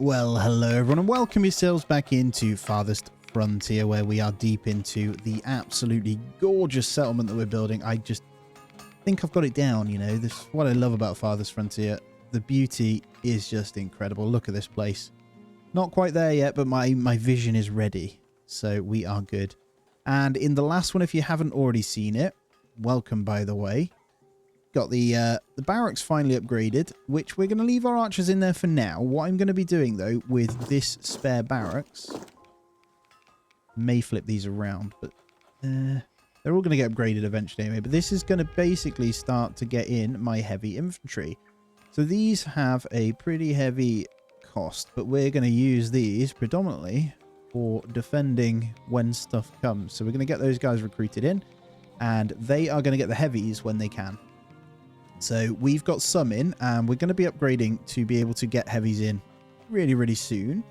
Well, hello everyone and welcome yourselves back into Farthest Frontier, where we are deep into the absolutely gorgeous settlement that we're building. I just think I've got it down, you know. This is what I love about Farthest Frontier. The beauty is just incredible. Look at this place. Not quite there yet, but my vision is ready. So we are good. And in the last one, if you haven't already seen it, welcome by the way. Got the barracks finally upgraded, which we're going to leave our archers in there for now. What I'm going to be doing, though, with this spare barracks... may flip these around, but they're all going to get upgraded eventually anyway. But this is going to basically start to get in my heavy infantry. So these have a pretty heavy cost, but we're going to use these predominantly for defending when stuff comes. So we're going to get those guys recruited in, and they are going to get the heavies when they can. So we've got some in, and we're going to be upgrading to be able to get heavies in really, really soon.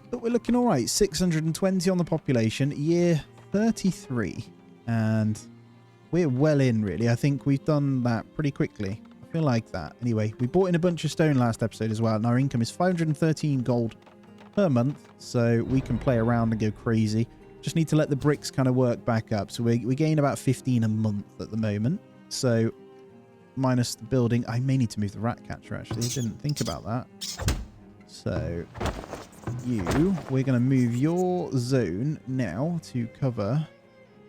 But we're looking all right. 620 on the population, year 33. And we're well in, really. I think we've done that pretty quickly. I feel like that. Anyway, we bought in a bunch of stone last episode as well, and our income is 513 gold per month. So we can play around and go crazy. Just need to let the bricks kind of work back up. So we gain about 15 a month at the moment. So, minus the building. I may need to move the rat catcher, actually. I didn't think about that. So, we're going to move your zone now to cover.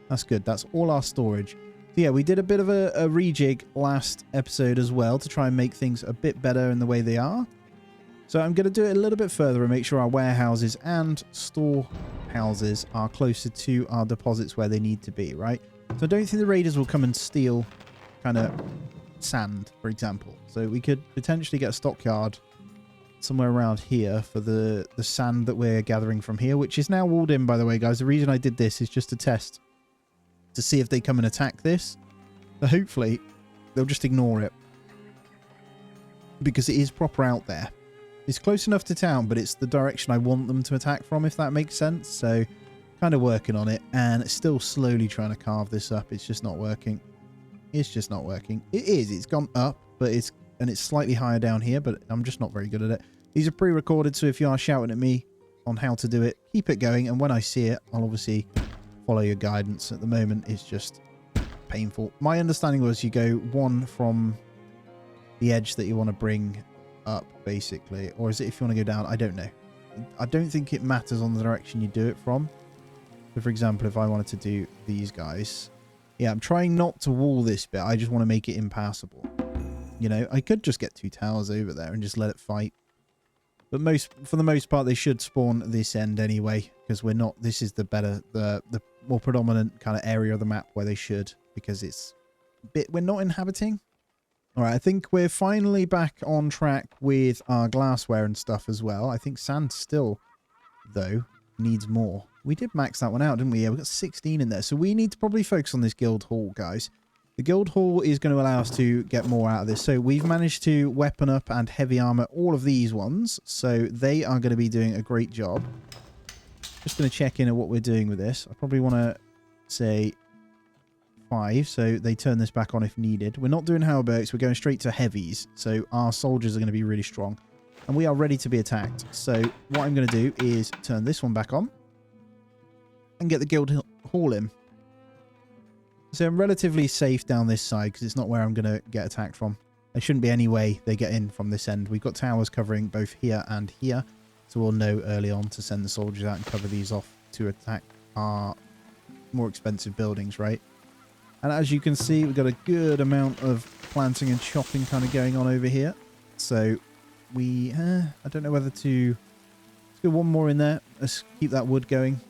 That's good. That's all our storage. So, yeah, we did a bit of a rejig last episode as well to try and make things a bit better in the way they are. So, I'm going to do it a little bit further and make sure our warehouses and store houses are closer to our deposits where they need to be, right? So, I don't think the raiders will come and steal kind of sand, for example. So we could potentially get a stockyard somewhere around here for the sand that we're gathering from here, which is now walled in, by the way, guys. The reason I did this is just to test to see if they come and attack this. So hopefully they'll just ignore it, because it is proper out there. It's close enough to town, but it's the direction I want them to attack from, if that makes sense. So kind of working on it, and still slowly trying to carve this up. It's just not working. It's just not working. It is. It's gone up, but it's slightly higher down here, but I'm just not very good at it. These are pre-recorded, so if you are shouting at me on how to do it, keep it going, and when I see it, I'll obviously follow your guidance. At the moment, it's just painful. My understanding was you go one from the edge that you want to bring up, basically, or is it if you want to go down? I don't know. I don't think it matters on the direction you do it from. So, for example, if I wanted to do these guys... yeah, I'm trying not to wall this bit. I just want to make it impassable. You know, I could just get two towers over there and just let it fight. But for the most part, they should spawn this end anyway, because we're not... this is the better, the more predominant kind of area of the map where they should, because it's a bit we're not inhabiting. All right, I think we're finally back on track with our glassware and stuff as well. I think sand still, though, needs more. We did max that one out, didn't we? Yeah, we got 16 in there. So we need to probably focus on this guild hall, guys. The guild hall is going to allow us to get more out of this. So we've managed to weapon up and heavy armor all of these ones. So they are going to be doing a great job. Just going to check in at what we're doing with this. I probably want to say 5. So they turn this back on if needed. We're not doing halberds. We're going straight to heavies. So our soldiers are going to be really strong. And we are ready to be attacked. So what I'm going to do is turn this one back on and get the guild hall in. So I'm relatively safe down this side because it's not where I'm going to get attacked from. There shouldn't be any way they get in from this end. We've got towers covering both here and here, so we'll know early on to send the soldiers out and cover these off to attack our more expensive buildings, right? And as you can see, we've got a good amount of planting and chopping kind of going on over here. So we, I don't know whether to, let's go one more in there. Let's keep that wood going.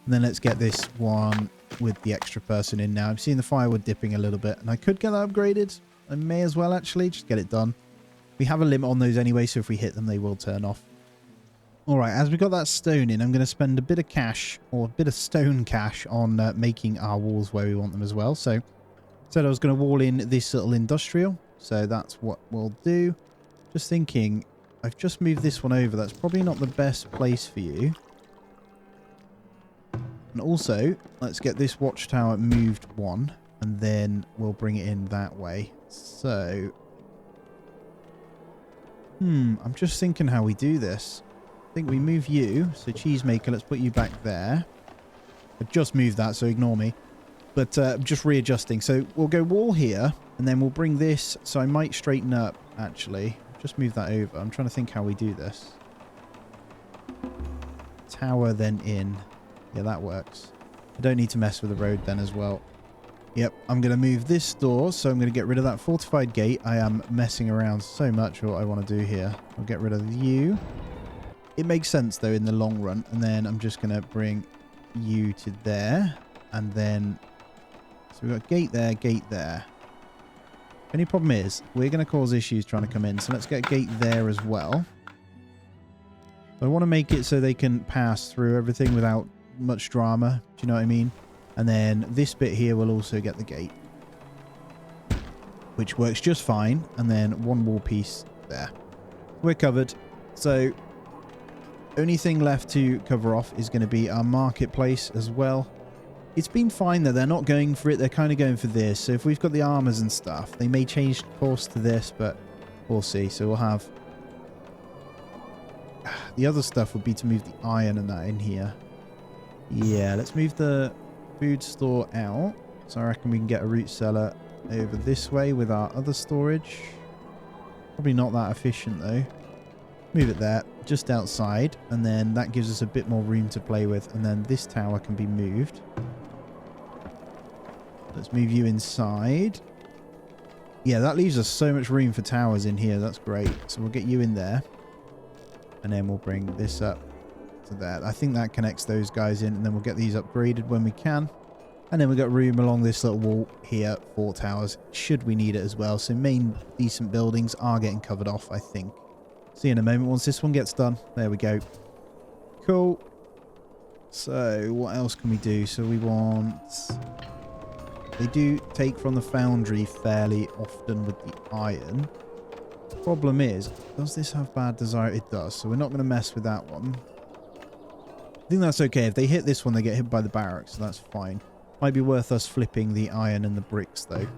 And then let's get this one with the extra person in now. I'm seeing the firewood dipping a little bit, and I could get that upgraded. I may as well actually just get it done. We have a limit on those anyway, so if we hit them, they will turn off. All right, as we got that stone in, I'm going to spend a bit of cash, or a bit of stone cash, on making our walls where we want them as well. So, said I was going to wall in this little industrial, so that's what we'll do. Just thinking, I've just moved this one over. That's probably not the best place for you. And also, let's get this watchtower moved one, and then we'll bring it in that way. So, I'm just thinking how we do this. I think we move you. So cheesemaker, let's put you back there. I've just moved that, so ignore me. But just readjusting. So we'll go wall here, and then we'll bring this. So I might straighten up, actually. Just move that over. I'm trying to think how we do this. Tower, then in. Yeah, that works. I don't need to mess with the road then as well. Yep, I'm going to move this door, so I'm going to get rid of that fortified gate. I am messing around so much with what I want to do here. I'll get rid of you. It makes sense, though, in the long run. And then I'm just going to bring you to there. And then... So we've got gate there. Only problem is, we're going to cause issues trying to come in. So let's get a gate there as well. So I want to make it so they can pass through everything without much drama. Do you know what I mean? And then this bit here will also get the gate, which works just fine. And then one wall piece there. We're covered. So only thing left to cover off is going to be our marketplace as well. It's been fine though. They're not going for it. They're kind of going for this. So if we've got the armors and stuff, they may change course to this, but we'll see. So we'll have... The other stuff would be to move the iron and that in here. Yeah, let's move the food store out. So I reckon we can get a root cellar over this way with our other storage. Probably not that efficient though. Move it there, just outside. And then that gives us a bit more room to play with. And then this tower can be moved. Let's move you inside. Yeah, that leaves us so much room for towers in here. That's great. So we'll get you in there. And then we'll bring this up to there. I think that connects those guys in. And then we'll get these upgraded when we can. And then we've got room along this little wall here for towers, should we need it as well. So main decent buildings are getting covered off, I think. See you in a moment once this one gets done. There we go. Cool. So what else can we do? So we want... They do take from the foundry fairly often with the iron. Problem is, does this have bad desire? It does. So we're not going to mess with that one. I think that's okay. If they hit this one, they get hit by the barracks. So that's fine. Might be worth us flipping the iron and the bricks though.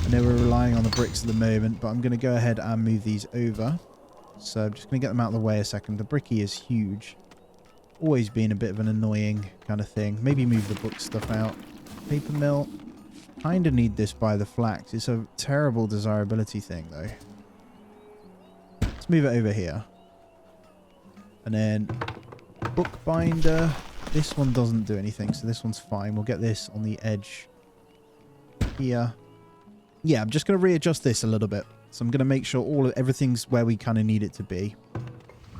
I know we're relying on the bricks at the moment, but I'm going to go ahead and move these over. So I'm just going to get them out of the way a second. The bricky is huge. Always been a bit of an annoying kind of thing. Maybe move the book stuff out. Paper mill. Kind of need this by the flax. It's a terrible desirability thing though. Let's move it over here. And then bookbinder. This one doesn't do anything, so this one's fine. We'll get this on the edge here. Yeah, I'm just going to readjust this a little bit. So I'm going to make sure everything's where we kind of need it to be.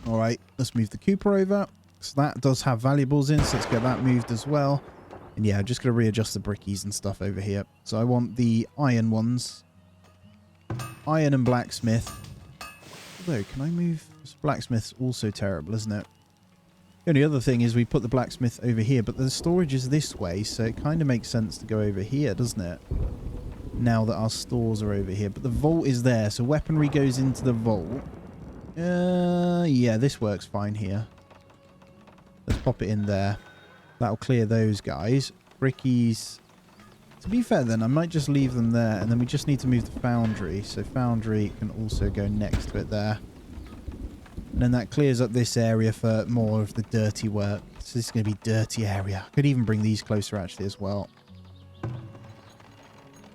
All right, let's move the Cooper over. So that does have valuables in, so let's get that moved as well. And yeah, I'm just going to readjust the brickies and stuff over here. So I want the iron ones. Iron and blacksmith. Although, can I move... Blacksmith's also terrible, isn't it? The only other thing is we put the blacksmith over here, but the storage is this way, so it kind of makes sense to go over here, doesn't it? Now that our stores are over here. But the vault is there, so weaponry goes into the vault. Yeah, this works fine here. Let's pop it in there. That'll clear those guys. Brickies. To be fair then, I might just leave them there, and then we just need to move the foundry. So foundry can also go next to it there. And then that clears up this area for more of the dirty work. So this is going to be dirty area. I could even bring these closer actually as well.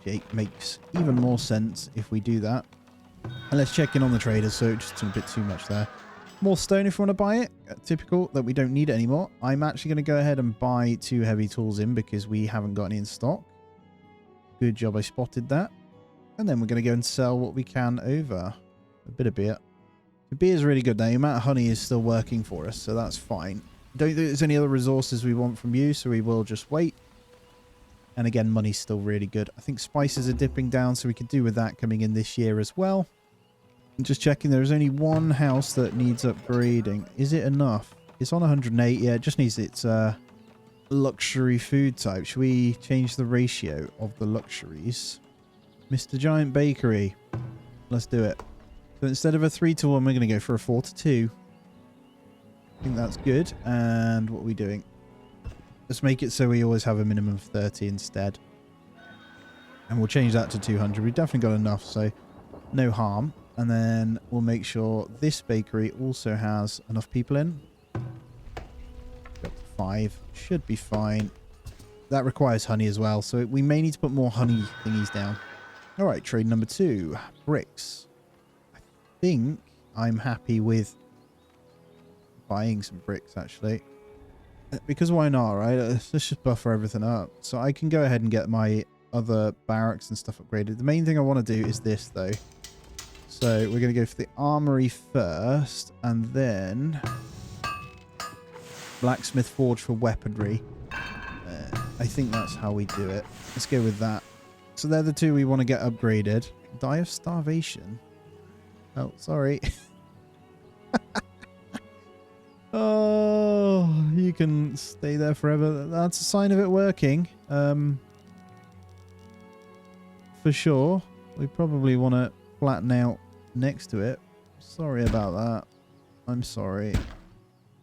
It makes even more sense if we do that. And let's check in on the traders. So just a bit too much there. More stone if you want to buy it. Typical that we don't need it anymore. I'm actually going to go ahead and buy 2 heavy tools in because we haven't got any in stock. Good job I spotted that. And then we're going to go and sell what we can over. A bit of beer. The beer is really good now. The amount of honey is still working for us, so that's fine. Don't think there's any other resources we want from you, so we will just wait. And again, money's still really good. I think spices are dipping down, so we could do with that coming in this year as well. I'm just checking. There's only one house that needs upgrading. Is it enough? It's on 108. Yeah, it just needs its luxury food type. Should we change the ratio of the luxuries? Mr. Giant Bakery. Let's do it. So instead of a 3-to-1, we're going to go for a 4-to-2. I think that's good. And what are we doing? Let's make it so we always have a minimum of 30 instead. And we'll change that to 200. We've definitely got enough, so no harm. and then we'll make sure this bakery also has enough people in. Up to 5. Should be fine. That requires honey as well, so we may need to put more honey thingies down. All right, trade number 2. Bricks. I think I'm happy with buying some bricks, actually. Because why not, right? Let's just buffer everything up. So I can go ahead and get my other barracks and stuff upgraded. The main thing I want to do is this, though. So we're going to go for the armory first, and then blacksmith forge for weaponry. I think that's how we do it. Let's go with that. So they're the 2 we want to get upgraded. Die of starvation. Oh, sorry. Oh, you can stay there forever. That's a sign of it working. For sure. We probably want to flatten out next to it. Sorry about that. I'm sorry.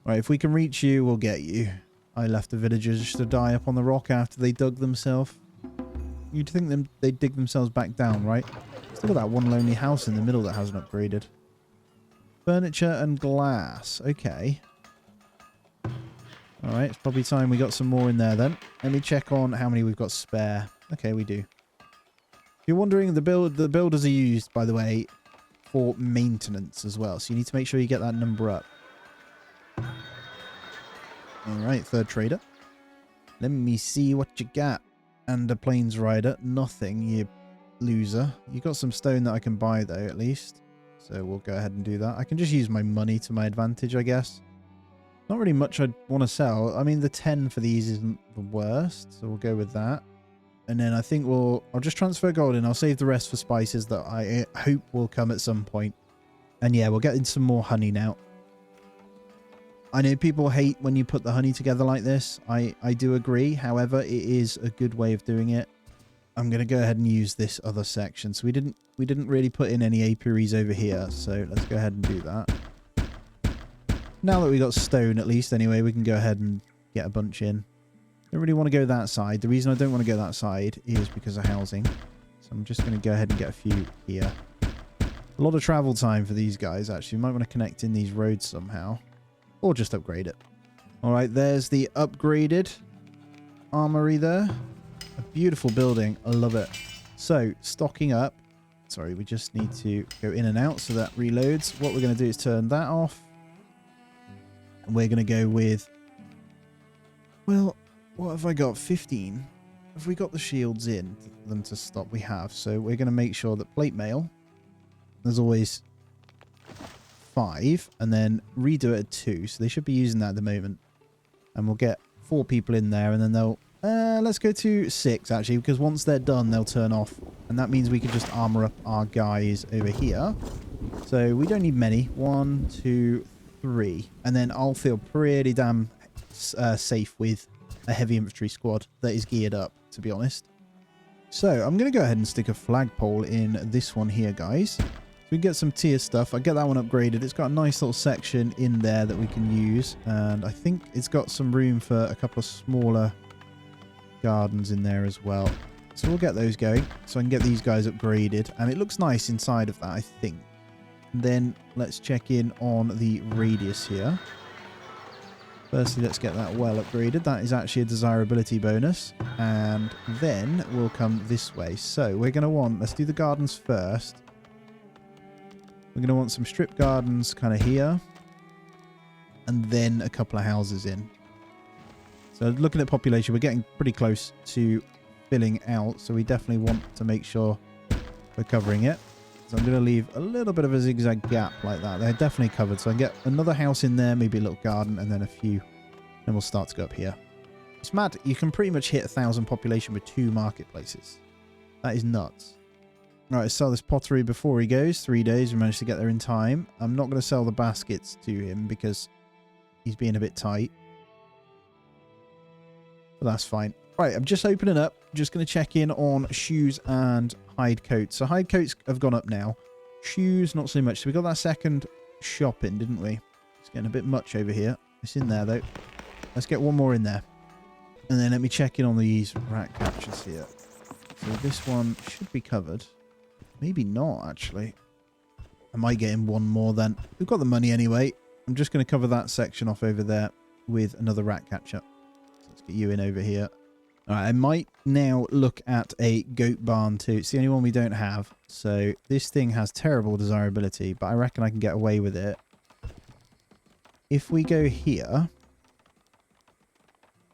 Right, if we can reach you, we'll get you. I left the villagers just to die up on the rock after they dug themselves. You'd think they'd dig themselves back down, right? Still got that one lonely house in the middle that hasn't upgraded. Furniture and glass. Okay. Alright, it's probably time we got some more in there then. Let me check on how many we've got spare. Okay, we do. If you're wondering, the builders are used, by the way, for maintenance as well. So you need to make sure you get that number up. Alright, 3rd trader. Let me see what you got. And a plains rider. Nothing, you loser. You got some stone that I can buy, though, at least. So we'll go ahead and do that. I can just use my money to my advantage, I guess. Not really much I'd want to sell. I mean, the 10 for these isn't the worst. So we'll go with that. And then I think I'll just transfer gold in. I'll save the rest for spices that I hope will come at some point. And yeah, we'll get in some more honey now. I know people hate when you put the honey together like this. I do agree. However, it is a good way of doing it. I'm going to go ahead and use this other section. So we didn't really put in any apiaries over here. So let's go ahead and do that. Now that we got stone, at least, anyway, we can go ahead and get a bunch in. Don't really want to go that side. The reason I don't want to go that side is because of housing. So I'm just going to go ahead and get a few here. A lot of travel time for these guys, actually. We might want to connect in these roads somehow. Or just upgrade it. Alright, there's the upgraded armory there. A beautiful building. I love it. So, stocking up. Sorry, we just need to go in and out so that reloads. What we're going to do is turn that off. And we're going to go with... Well, what have I got? 15. Have we got the shields in for them to stop? We have. So, we're going to make sure that plate mail... There's always... 5 and then redo it at 2, so they should be using that at the moment, and we'll get 4 people in there, and then they'll let's go to 6 actually, because once they're done they'll turn off, and that means we can just armor up our guys over here. So we don't need many. 1, 2, 3, and then I'll feel pretty damn safe with a heavy infantry squad that is geared up, to be honest. So I'm going to go ahead and stick a flagpole in this one here, guys. So we can get some tier stuff. I get that one upgraded. It's got a nice little section in there that we can use. And I think it's got some room for a couple of smaller gardens in there as well. So we'll get those going. So I can get these guys upgraded. And it looks nice inside of that, I think. And then let's check in on the radius here. Firstly, let's get that well upgraded. That is actually a desirability bonus. And then we'll come this way. So we're going to want... Let's do the gardens first. We're going to want some strip gardens kind of here. And then a couple of houses in. So looking at population, we're getting pretty close to filling out. So we definitely want to make sure we're covering it. So I'm going to leave a little bit of a zigzag gap like that. They're definitely covered. So I can get another house in there, maybe a little garden, and then a few. Then we'll start to go up here. It's mad. You can pretty much hit 1,000 population with 2 marketplaces. That is nuts. All right, sell this pottery before he goes. 3 days. We managed to get there in time. I'm not going to sell the baskets to him because he's being a bit tight. But that's fine. Right, I'm just opening up. Just going to check in on shoes and hide coats. So hide coats have gone up now. Shoes, not so much. So we got that second shop in, didn't we? It's getting a bit much over here. It's in there, though. Let's get one more in there. And then let me check in on these rat catchers here. So this one should be covered. Maybe not, actually. I might get in one more then. We've got the money anyway. I'm just going to cover that section off over there with another rat catcher. So let's get you in over here. All right, I might now look at a goat barn too. It's the only one we don't have. So this thing has terrible desirability, but I reckon I can get away with it. If we go here,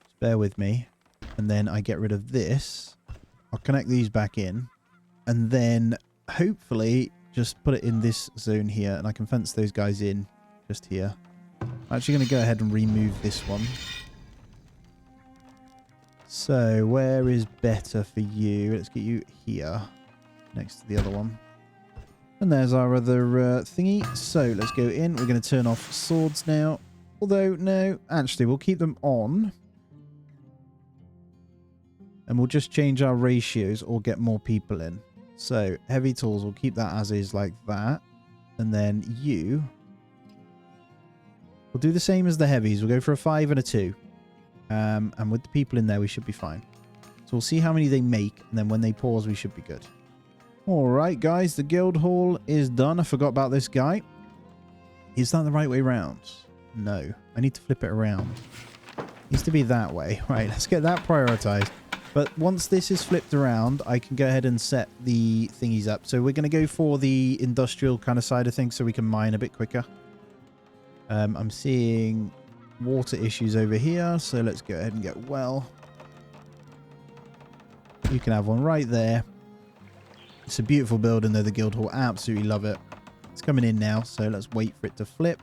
just bear with me, and then I get rid of this, I'll connect these back in, and then hopefully just put it in this zone here, and I can fence those guys in just here. I'm actually going to go ahead and remove this one. So where is better for you? Let's get you here next to the other one. And there's our other thingy. So let's go in. We're going to turn off swords now. Although, no, actually, we'll keep them on. And we'll just change our ratios or get more people in. So heavy tools, we'll keep that as is like that. And then you... we'll do the same as the heavies. We'll go for a 5 and a 2. And with the people in there, we should be fine. So we'll see how many they make. And then when they pause, we should be good. Alright, guys. The guild hall is done. I forgot about this guy. Is that the right way round? No. I need to flip it around. It needs to be that way. Right, let's get that prioritized. But once this is flipped around, I can go ahead and set the thingies up. So we're going to go for the industrial kind of side of things so we can mine a bit quicker. I'm seeing water issues over here, so let's go ahead and get well. You can have one right there. It's a beautiful building though, the guild hall. Absolutely love it. It's coming in now, so let's wait for it to flip.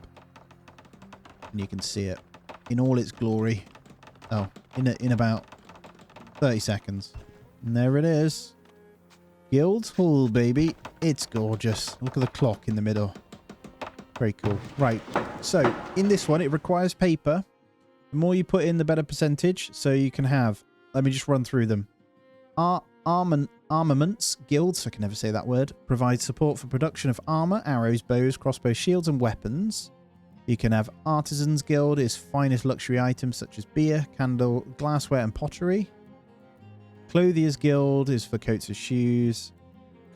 And you can see it in all its glory. Oh, in about 30 seconds. And there it is. Guild hall, baby. It's gorgeous. Look at the clock in the middle. Very cool. Right. So in this one, it requires paper. The more you put in, the better percentage. So you can have, let me just run through them. Armaments guilds, I can never say that word, provide support for production of armor, arrows, bows, crossbows, shields, and weapons. You can have Artisans Guild, is finest luxury items such as beer, candle, glassware, and pottery. Clothiers Guild is for coats and shoes.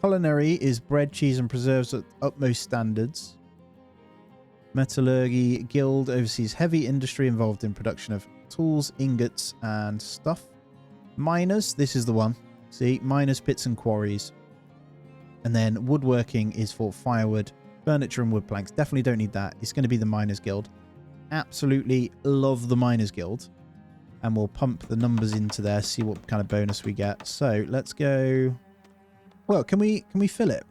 Culinary is bread, cheese, and preserves at utmost standards. Metallurgy Guild oversees heavy industry involved in production of tools, ingots, and stuff. Miners, this is the one. See, miners, pits, and quarries. And then woodworking is for firewood, furniture, and wood planks. Definitely don't need that. It's going to be the Miners Guild. Absolutely love the Miners Guild. And we'll pump the numbers into there, see what kind of bonus we get. So let's go. Well, can we fill it?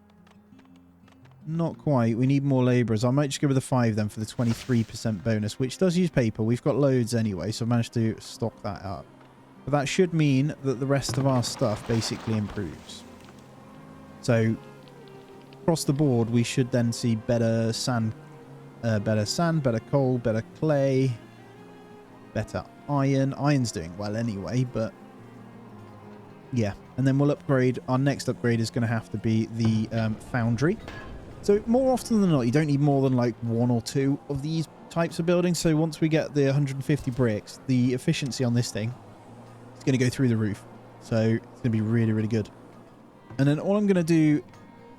Not quite. We need more labourers. I might just go with a 5 then for the 23% bonus, which does use paper. We've got loads anyway, so I managed to stock that up. But that should mean that the rest of our stuff basically improves. So across the board, we should then see better sand, better coal, better clay, better iron. Iron's doing well anyway, but yeah. And then we'll upgrade. Our next upgrade is going to have to be the foundry. So more often than not, you don't need more than like 1 or 2 of these types of buildings. So once we get the 150 bricks, the efficiency on this thing is going to go through the roof. So it's going to be really, really good. And then all I'm going to do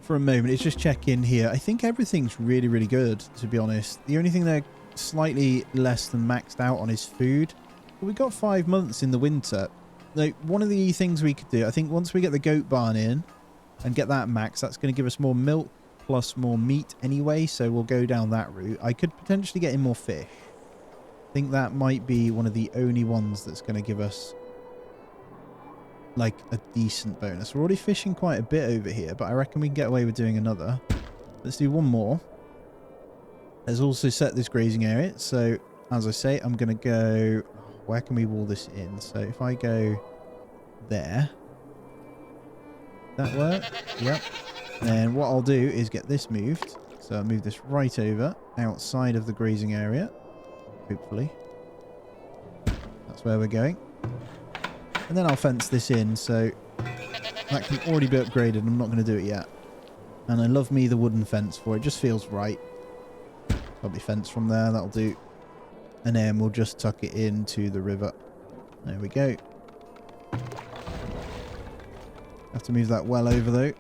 for a moment is just check in here. I think everything's really, really good, to be honest. The only thing they're slightly less than maxed out on is food. But we've got 5 months in the winter. Like, one of the things we could do, I think once we get the goat barn in and get that max, that's going to give us more milk plus more meat anyway, so we'll go down that route. I could potentially get in more fish. I think that might be one of the only ones that's going to give us like a decent bonus. We're already fishing quite a bit over here, but I reckon we can get away with doing another. Let's do one more. Let's also set this grazing area. So as I say, I'm going to go, where can we wall this in? So if I go there, that work? Yep. And what I'll do is get this moved. So I'll move this right over outside of the grazing area. Hopefully. That's where we're going. And then I'll fence this in. So that can already be upgraded. I'm not going to do it yet. And I love me the wooden fence for it. It just feels right. Probably fence from there. That'll do. And then we'll just tuck it into the river. There we go. Have to move that well over though.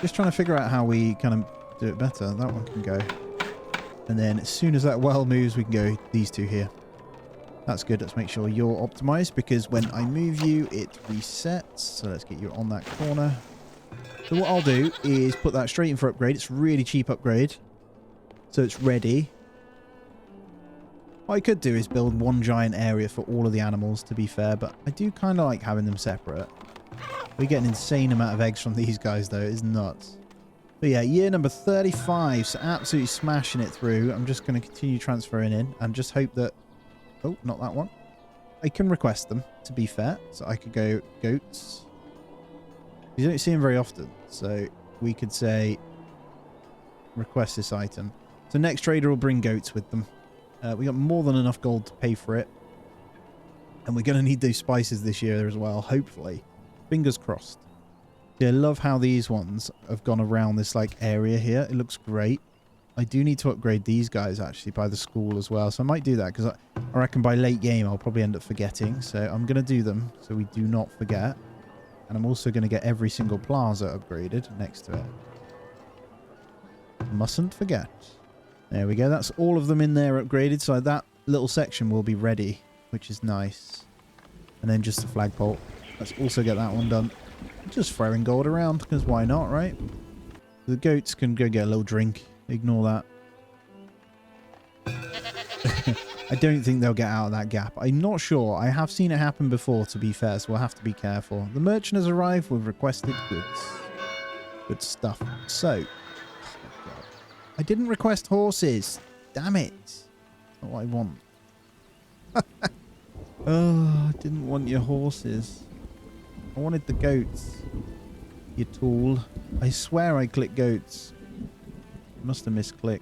Just trying to figure out how we kind of do it better. That one can go. And then as soon as that well moves, we can go these two here. That's good. Let's make sure you're optimized because when I move you, it resets. So let's get you on that corner. So what I'll do is put that straight in for upgrade. It's a really cheap upgrade. So it's ready. What I could do is build one giant area for all of the animals, to be fair. But I do kind of like having them separate. We get an insane amount of eggs from these guys, though. It's nuts. But yeah, year number 35. So absolutely smashing it through. I'm just going to continue transferring in and just hope that... Oh, not that one. I can request them, to be fair. So I could go goats. You don't see them very often. So we could say request this item. So next trader will bring goats with them. We got more than enough gold to pay for it. And we're going to need those spices this year as well, hopefully. Fingers crossed. Yeah, I love how these ones have gone around this like area here. It looks great. I do need to upgrade these guys actually by the school as well. So I might do that because I reckon by late game I'll probably end up forgetting. So I'm going to do them so we do not forget. And I'm also going to get every single plaza upgraded next to it. Mustn't forget. There we go. That's all of them in there upgraded. So that little section will be ready, which is nice. And then just the flagpole. Let's also get that one done. Just throwing gold around because why not, right? The goats can go get a little drink. Ignore that. I don't think they'll get out of that gap. I'm not sure. I have seen it happen before, to be fair, so we'll have to be careful. The merchant has arrived with requested goods. Good stuff. So, oh my God. I didn't request horses. Damn it. That's not what I want. Oh, I didn't want your horses. I wanted the goats. You tool. I swear I clicked goats. Must have misclicked.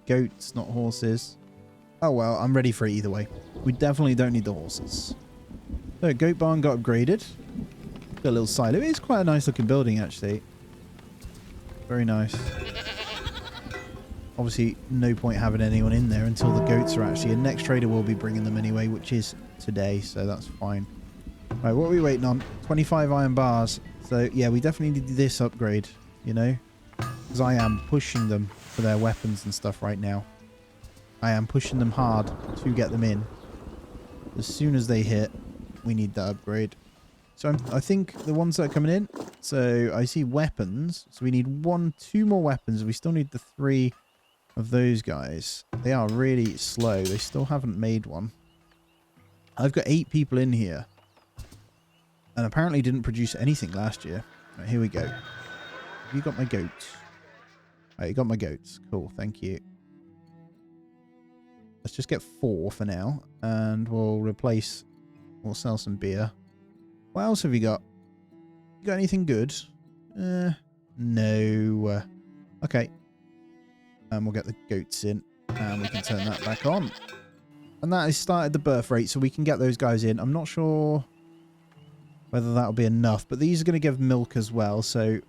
Goats, not horses. Oh well, I'm ready for it either way. We definitely don't need the horses. So, goat barn got upgraded. Got a little silo. It is quite a nice looking building, actually. Very nice. Obviously, no point having anyone in there until the goats are actually... And next trader will be bringing them anyway, which is today, so that's fine. Right, what are we waiting on? 25 iron bars. So, yeah, we definitely need this upgrade, you know? Because I am pushing them for their weapons and stuff right now. I am pushing them hard to get them in. As soon as they hit, we need that upgrade. So I think the ones that are coming in... So, I see weapons. So, we need two more weapons. We still need the 3 of those guys. They are really slow. They still haven't made one. I've got 8 people in here. And apparently didn't produce anything last year. Right, here we go. Have you got my goats? Right, you got my goats. Cool, thank you. Let's just get 4 for now. And we'll sell some beer. What else have you got? You got anything good? No. Okay. And we'll get the goats in. And we can turn that back on. And that has started the birth rate, so we can get those guys in. I'm not sure whether that'll be enough, but these are going to give milk as well, so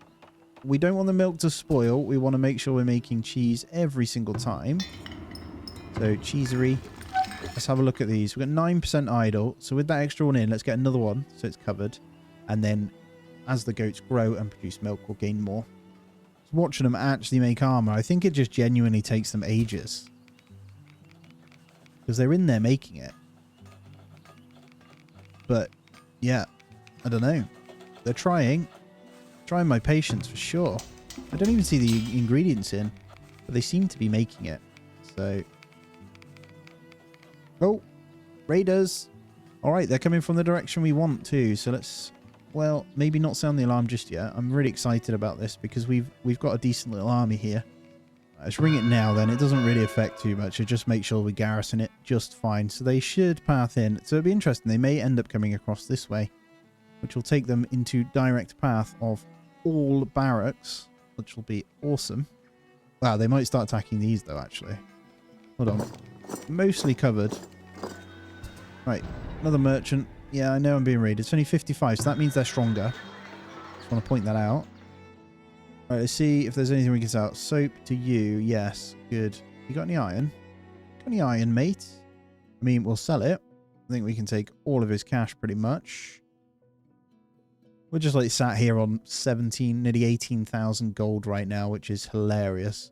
we don't want the milk to spoil. We want to make sure we're making cheese every single time. So, cheesery. Let's have a look at these. We've got 9% idle, so with that extra one in, let's get another one, so it's covered. And then, as the goats grow and produce milk, we'll gain more. So watching them actually make armor, I think it just genuinely takes them ages. Because they're in there making it. But, yeah. I don't know. They're trying my patience for sure. I don't even see the ingredients in, but they seem to be making it. So, oh, raiders! All right, they're coming from the direction we want too. So let's, well, maybe not sound the alarm just yet. I'm really excited about this because we've got a decent little army here. Let's ring it now. Then it doesn't really affect too much. It just makes sure we garrison it just fine. So they should path in. So it'll be interesting. They may end up coming across this way, which will take them into direct path of all barracks, which will be awesome. Wow, they might start attacking these though, actually. Hold on. Mostly covered. Right, another merchant. Yeah, I know I'm being raided. It's only 55, so that means they're stronger. Just want to point that out. Right, let's see if there's anything we can sell. Soap to you. Yes, good. You got any iron? Got any iron, mate? I mean, we'll sell it. I think we can take all of his cash pretty much. We're just like sat here on 17, nearly 18,000 gold right now, which is hilarious.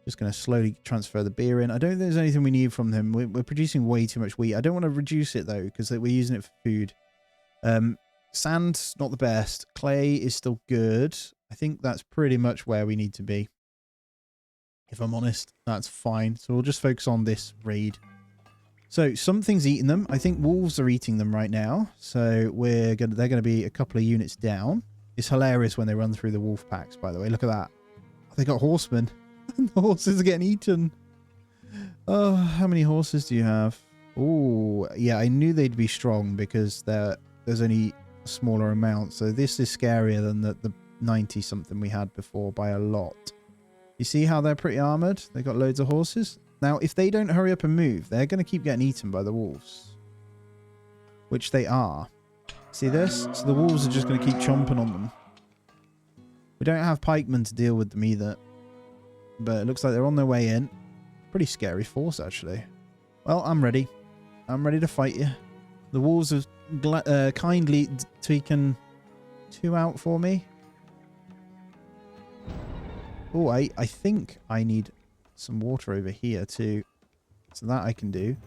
Just going to slowly transfer the beer in. I don't think there's anything we need from them. We're producing way too much wheat. I don't want to reduce it, though, because we're using it for food. Sand's not the best. Clay is still good. I think that's pretty much where we need to be. If I'm honest, that's fine. So we'll just focus on this raid. So something's eating them. I think wolves are eating them right now. So they're going to be a couple of units down. It's hilarious when they run through the wolf packs, by the way. Look at that. Oh, they got horsemen. The horses are getting eaten. Oh, how many horses do you have? Oh, yeah, I knew they'd be strong because there's only a smaller amount. So this is scarier than the 90-something we had before by a lot. You see how they're pretty armored? They got loads of horses. Now, if they don't hurry up and move, they're going to keep getting eaten by the wolves. Which they are. See this? So the wolves are just going to keep chomping on them. We don't have pikemen to deal with them either. But it looks like they're on their way in. Pretty scary force, actually. Well, I'm ready. I'm ready to fight you. The wolves have kindly taken 2 out for me. Oh, I think I need some water over here too. So that I can do.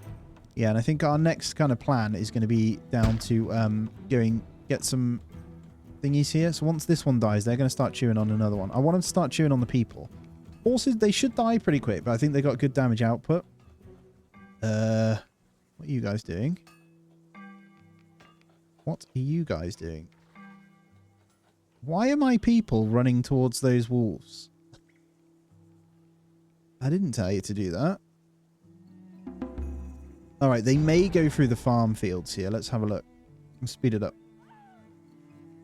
Yeah, and I think our next kind of plan is going to be down to get some thingies here. So once this one dies, they're going to start chewing on another one. I want them to start chewing on the people. Horses, they should die pretty quick, but I think they got good damage output. What are you guys doing? What are you guys doing? Why are my people running towards those wolves? I didn't tell you to do that. Alright, they may go through the farm fields here. Let's have a look. Let's speed it up.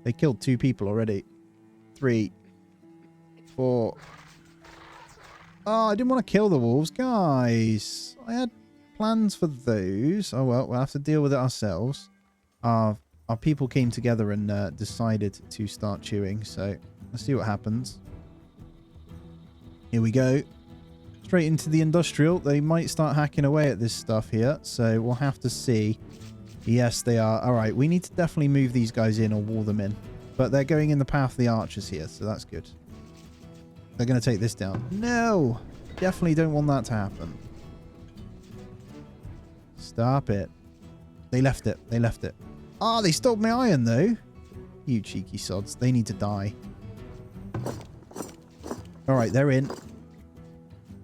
They killed 2 people already. 3. 4. Oh, I didn't want to kill the wolves. Guys, I had plans for those. Oh, well, we'll have to deal with it ourselves. Our people came together and decided to start chewing. So, let's see what happens. Here we go. Straight into the industrial. They might start hacking away at this stuff here. So, we'll have to see. Yes, they are. All right, we need to definitely move these guys in or wall them in. But they're going in the path of the archers here, so that's good. They're going to take this down. No! Definitely don't want that to happen. Stop it. They left it. They left it. Ah, they stole my iron, though. You cheeky sods. They need to die. Alright, they're in.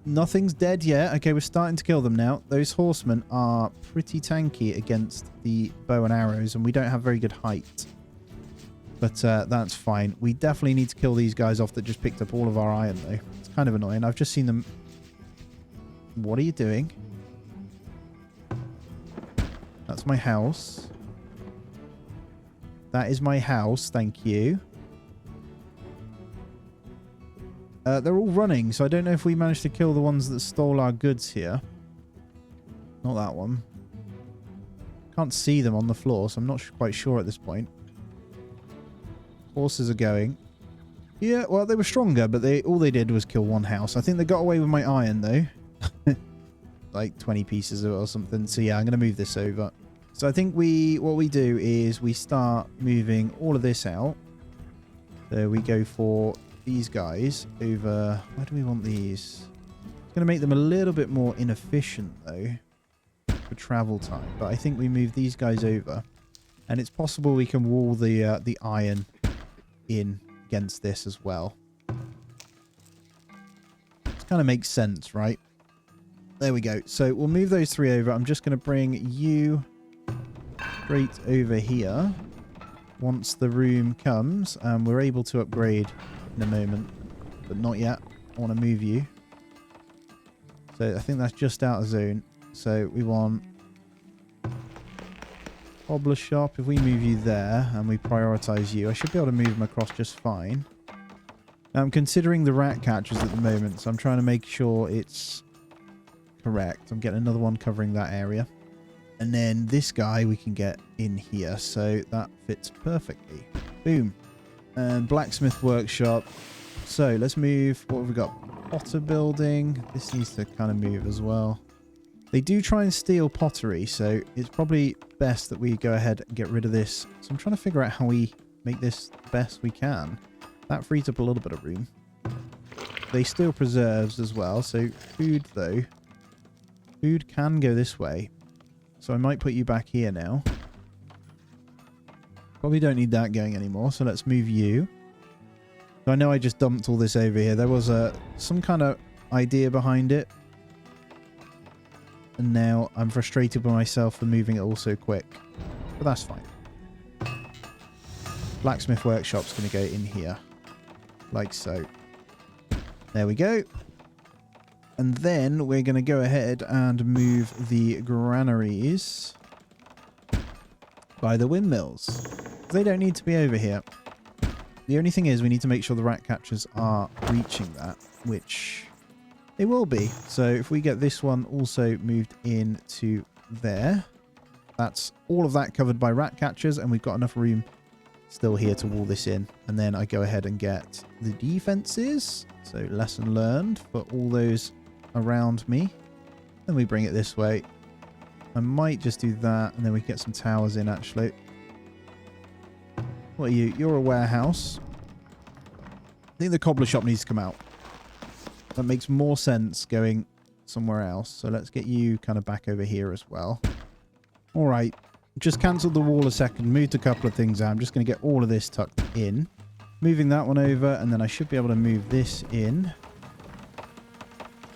Nothing's dead yet. Okay, we're starting to kill them now. Those horsemen are pretty tanky against the bow and arrows, and we don't have very good height. But that's fine. We definitely need to kill these guys off that just picked up all of our iron, though. It's kind of annoying. I've just seen them... What are you doing? That's my house. That is my house. Thank you. They're all running, so I don't know if we managed to kill the ones that stole our goods here. Not that one. Can't see them on the floor, so I'm not quite sure at this point. Horses are going. Yeah, well, they were stronger, but all they did was kill one house. I think they got away with my iron, though. Like 20 pieces or something. So, yeah, I'm going to move this over. So, I think what we do is we start moving all of this out. So, we go for these guys over... Where do we want these? It's going to make them a little bit more inefficient, though, for travel time. But I think we move these guys over. And it's possible we can wall the iron in against this as well. This kind of makes sense, right? There we go. So we'll move those 3 over. I'm just going to bring you straight over here once the room comes. We're able to upgrade in a moment, but not yet. I want to move you. So I think that's just out of zone. So we want cobbler shop. If we move you there and we prioritize you, I should be able to move them across just fine. Now I'm considering the rat catchers at the moment, so I'm trying to make sure it's correct. I'm getting another one covering that area. And then this guy we can get in here, so that fits perfectly. Boom. And blacksmith workshop. So let's move. What have we got? Potter building. This needs to kind of move as well. They do try and steal pottery, so it's probably best that we go ahead and get rid of this. So I'm trying to figure out how we make this the best we can. That frees up a little bit of room. They steal preserves as well. So food, though. Food can go this way. So I might put you back here now. Probably don't need that going anymore. So let's move you. So I know I just dumped all this over here. There was some kind of idea behind it. And now I'm frustrated with myself for moving it all so quick. But that's fine. Blacksmith workshop's going to go in here. Like so. There we go. And then we're going to go ahead and move the granaries by the windmills. They don't need to be over here. The only thing is we need to make sure the rat catchers are reaching that, which they will be. So if we get this one also moved into there, that's all of that covered by rat catchers, and we've got enough room still here to wall this in. And then I go ahead and get the defenses. So lesson learned for all those around me. Then we bring it this way. I might just do that, and then we get some towers in, actually. What are you? You're a warehouse. I think the cobbler shop needs to come out. That makes more sense going somewhere else. So let's get you kind of back over here as well. All right. Just cancelled the wall a second. Moved a couple of things out. I'm just going to get all of this tucked in. Moving that one over, and then I should be able to move this in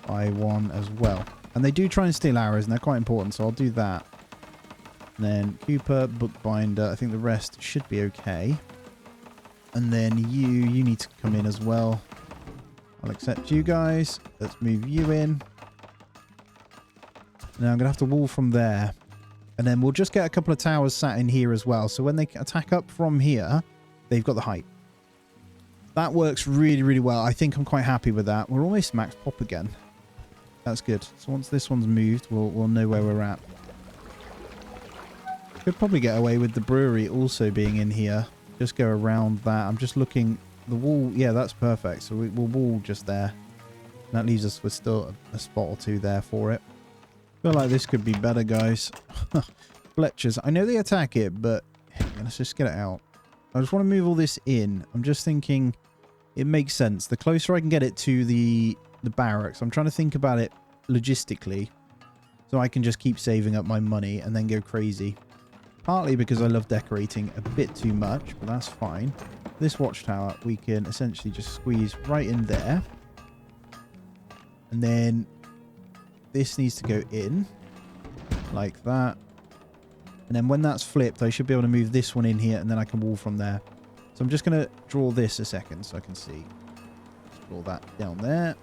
by one as well. And they do try and steal arrows, and they're quite important, so I'll do that. And then Cooper, Bookbinder. I think the rest should be okay. And then you need to come in as well. I'll accept you guys. Let's move you in. Now I'm going to have to wall from there. And then we'll just get a couple of towers sat in here as well. So when they attack up from here, they've got the height. That works really, really well. I think I'm quite happy with that. We're almost max pop again. That's good. So once this one's moved, we'll know where we're at. Could probably get away with the brewery also being in here. Just go around that. I'm just looking. The wall, yeah, that's perfect. So we'll wall just there. And that leaves us with still a spot or two there for it. Feel like this could be better, guys. Fletchers. I know they attack it, but let's just get it out. I just want to move all this in. I'm just thinking it makes sense. The closer I can get it to the barracks, I'm trying to think about it logistically. So I can just keep saving up my money and then go crazy. Partly because I love decorating a bit too much, but that's fine. This watchtower, we can essentially just squeeze right in there. And then this needs to go in like that. And then when that's flipped, I should be able to move this one in here, and then I can wall from there. So I'm just going to draw this a second so I can see. Just draw that down there.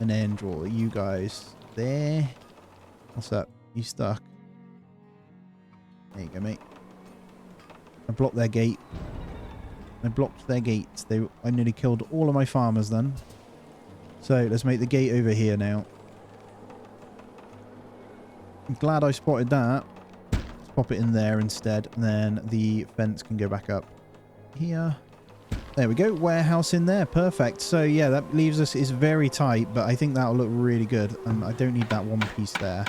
And then draw you guys there. What's up? You stuck? There you go, mate. I blocked their gate. I blocked their gates. I nearly killed all of my farmers then. So let's make the gate over here now. I'm glad I spotted that. Let's pop it in there instead. And then the fence can go back up here. There we go. Warehouse in there. Perfect. So yeah, that leaves us. It's very tight, but I think that'll look really good. And I don't need that one piece there.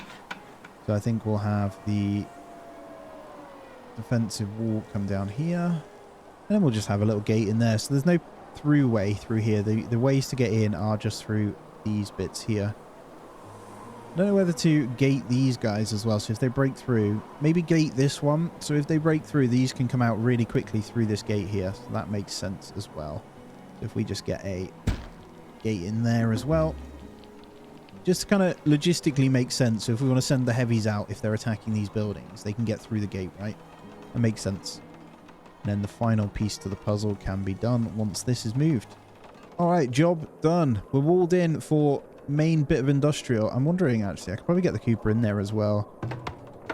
So I think we'll have the defensive wall come down here. And then we'll just have a little gate in there. So there's no through way through here. The ways to get in are just through these bits here. I don't know whether to gate these guys as well. So if they break through, maybe gate this one. So if they break through, these can come out really quickly through this gate here. So that makes sense as well. So if we just get a gate in there as well. Just to kind of logistically make sense. So if we want to send the heavies out, if they're attacking these buildings, they can get through the gate, right? That makes sense. And then the final piece to the puzzle can be done once this is moved. All right, job done. We're walled in for main bit of industrial. I'm wondering, actually, I could probably get the Cooper in there as well.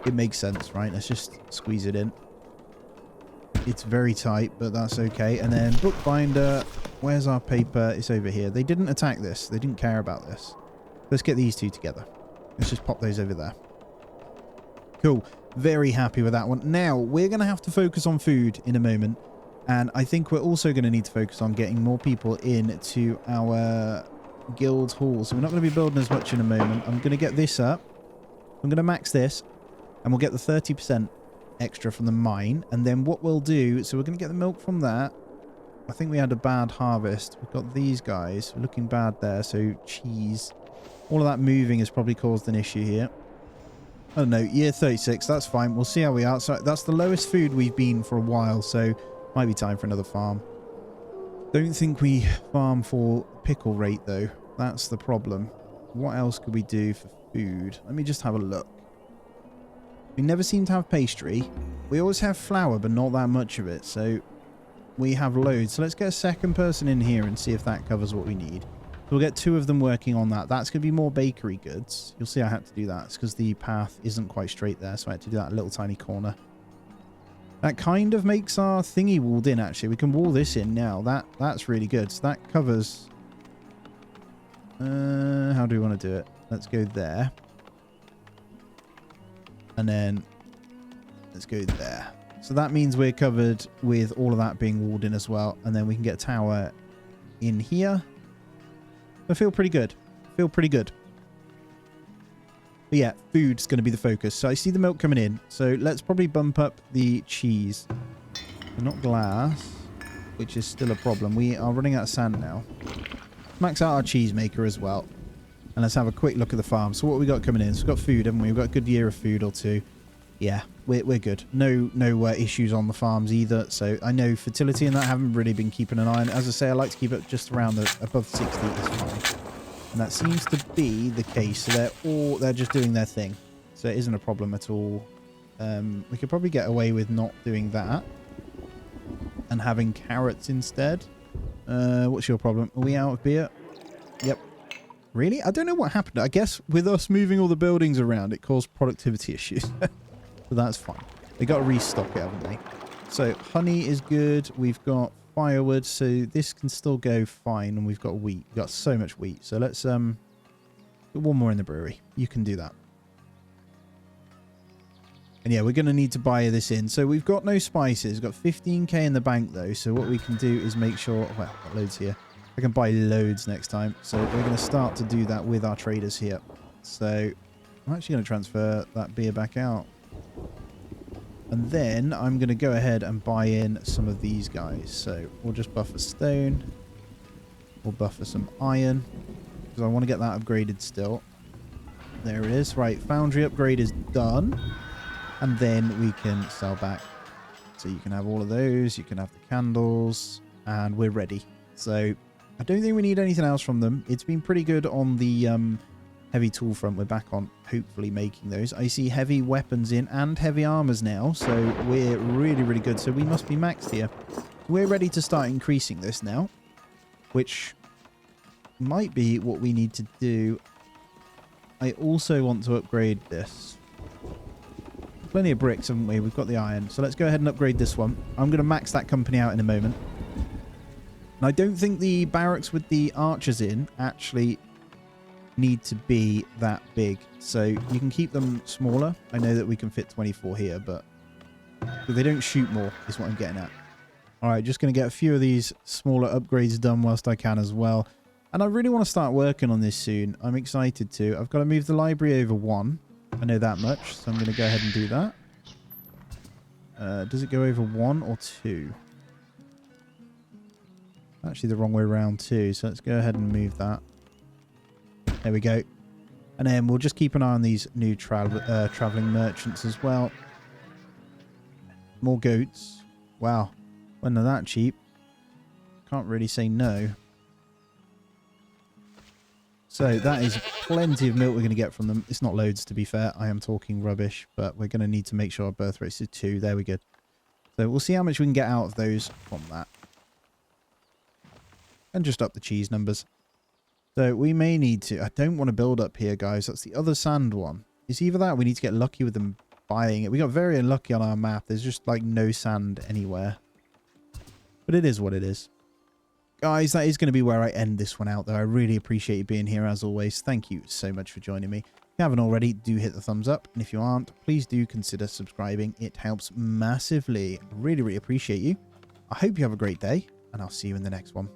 It makes sense, right? Let's just squeeze it in. It's very tight, but that's okay. And then bookbinder. Where's our paper? It's over here. They didn't attack this. They didn't care about this. Let's get these two together. Let's just pop those over there. Cool. Very happy with that one. Now, we're going to have to focus on food in a moment. And I think we're also going to need to focus on getting more people into our guild hall. So we're not going to be building as much in a moment. I'm going to get this up. I'm going to max this. And we'll get the 30%. extra from the mine. And then what we'll do, so we're going to get the milk from that. I think we had a bad harvest. We've got these guys looking bad there. So cheese. All of that moving has probably caused an issue here. I don't know. Year 36. That's fine. We'll see how we are. So that's the lowest food we've been for a while. So might be time for another farm. Don't think we farm for pickle rate though. That's the problem. What else could we do for food? Let me just have a look. We never seem to have pastry. We always have flour, but not that much of it. So we have loads. So let's get a second person in here and see if that covers what we need. So we'll get 2 of them working on that. That's going to be more bakery goods. You'll see I had to do that. It's because the path isn't quite straight there. So I had to do that little tiny corner. That kind of makes our thingy walled in, actually. We can wall this in now. That's really good. So that covers... how do we want to do it? Let's go there. And then let's go there. So that means we're covered with all of that being walled in as well. And then we can get a tower in here. I feel pretty good. Feel pretty good. But yeah, food's going to be the focus. So I see the milk coming in. So let's probably bump up the cheese. Not glass, which is still a problem. We are running out of sand now. Max out our cheese maker as well. And let's have a quick look at the farm. So what we got coming in? So we've got food, haven't we? We've got a good year of food or 2. Yeah, we're good. No issues on the farms either. So I know fertility and that haven't really been keeping an eye on. As I say, I like to keep it just around above 60 is fine. And that seems to be the case. So they're just doing their thing. So it isn't a problem at all. We could probably get away with not doing that. And having carrots instead. What's your problem? Are we out of beer? Yep. Really? I don't know what happened. I guess with us moving all the buildings around, it caused productivity issues. So that's fine. They got to restock it, haven't they? So honey is good. We've got firewood, so this can still go fine. And we've got wheat. We've got so much wheat. So let's put one more in the brewery. You can do that. And yeah, we're going to need to buy this in. So we've got no spices. We've got 15k in the bank though. So what we can do is make sure... Well, got loads here. I can buy loads next time. So we're going to start to do that with our traders here. So I'm actually going to transfer that beer back out. And then I'm going to go ahead and buy in some of these guys. So we'll just buffer stone. We'll buffer some iron. Because I want to get that upgraded still. There it is. Right, foundry upgrade is done. And then we can sell back. So you can have all of those. You can have the candles. And we're ready. So I don't think we need anything else from them. It's been pretty good on the heavy tool front. We're back on hopefully making those. I see heavy weapons in and heavy armors now. So we're really, really good. So we must be maxed here. We're ready to start increasing this now. Which might be what we need to do. I also want to upgrade this. Plenty of bricks, haven't we? We've got the iron. So let's go ahead and upgrade this one. I'm going to max that company out in a moment. And I don't think the barracks with the archers in actually need to be that big. So you can keep them smaller. I know that we can fit 24 here, but they don't shoot more is what I'm getting at. All right, just going to get a few of these smaller upgrades done whilst I can as well. And I really want to start working on this soon. I'm excited to. I've got to move the library over 1. I know that much, so I'm going to go ahead and do that. Does it go over 1 or 2? Actually, the wrong way around too. So let's go ahead and move that. There we go. And then we'll just keep an eye on these new traveling merchants as well. More goats. Wow. When they're that cheap, can't really say no. So that is plenty of milk we're going to get from them. It's not loads, to be fair. I am talking rubbish, but we're going to need to make sure our birth rate is 2. There we go. So we'll see how much we can get out of those from that. And just up the cheese numbers. So we may need to... I don't want to build up here, guys. That's the other sand one. It's either that or we need to get lucky with them buying it. We got very unlucky on our map. There's just like no sand anywhere. But it is what it is. Guys, that is going to be where I end this one out, though. I really appreciate you being here, as always. Thank you so much for joining me. If you haven't already, do hit the thumbs up. And if you aren't, please do consider subscribing. It helps massively. Really, really appreciate you. I hope you have a great day, and I'll see you in the next one.